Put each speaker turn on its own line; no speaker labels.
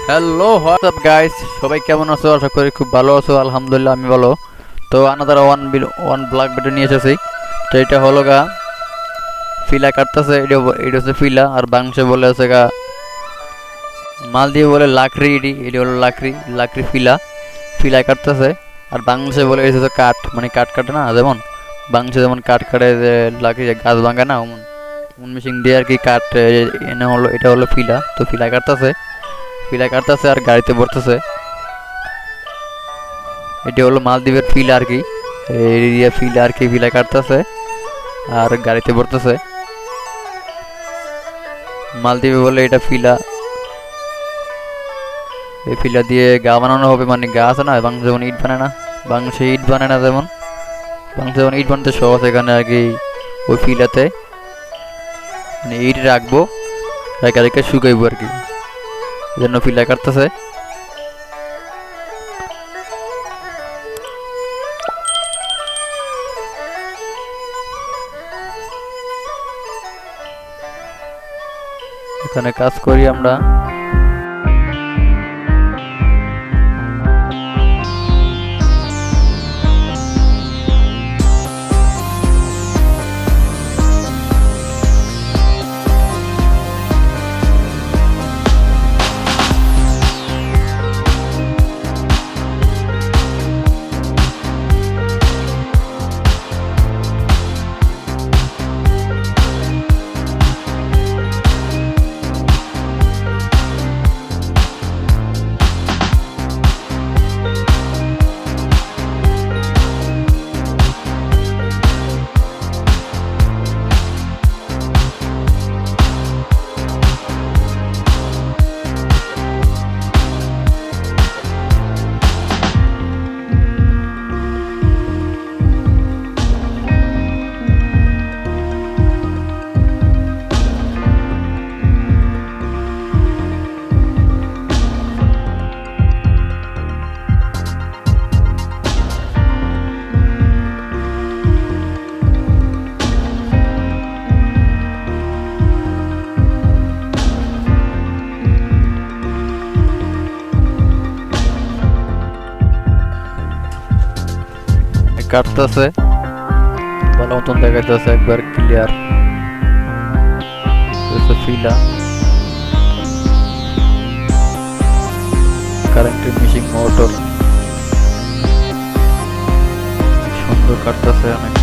Hello WhatsApp guys, সবাই কেমন আছো? আশা করি খুব ভালো আছো। আলহামদুলিল্লাহ আমি ভালো। তো আনাদার ওয়ান ব্ল্যাক ভিডিও নিয়ে এসেছি। তো এটা হলো গা ফিলা কাটতেছে, এটা হচ্ছে ফিলা, আর বাংশে বলে আছে গা মাল দিয়ে বলে লাকড়ি। এটি হলো লাকড়ি লাকড়ি ফিলা ফিলা কাটতেছে। আর বাংলাদেশে বলে এটা হচ্ছে কাঠ, মানে কাঠ কাটে না, যেমন বাংলাদেশে যেমন কাঠ কাটে, যে লাকড়ি গাছ ভাঙে না, ওমন মেশিন দিয়ে আর কি কাঠ এনে হলো। এটা হলো ফিলা। তো ফিলা কাটতেছে, ফিলা কাটতেছে আর গাড়িতে ভরতেছে। এটি হলো মালদ্বীপের ফিল আর কি, এরিয়া ফিল আর কি, ফিলা কাটতেছে আর গাড়িতে ভরতেছে। মালদ্বীপে বলে এটা ফিলা। এই ফিলা দিয়ে গা বানানো হবে, মানে গা আছে না, বাংলা যেমন ইট বানায় না, বাংলাদেশে ইট বানায় না, যেমন বাংলা যেমন ইট বানাতে সহজ, এখানে আর কি ওই ফিলাতে মানে ইট রাখবো, রেখে রেখে শুকাইবো আর কি, এই জন্য ফিলা কাটতেছে। এখানে কাজ করি আমরা। কাটতেছে ভালো মতন দেখাইতেছে, একবার ক্লিয়ার ফিলা। কারেন্টের মেশিন মোটর সুন্দর কাটতেছে অনেক।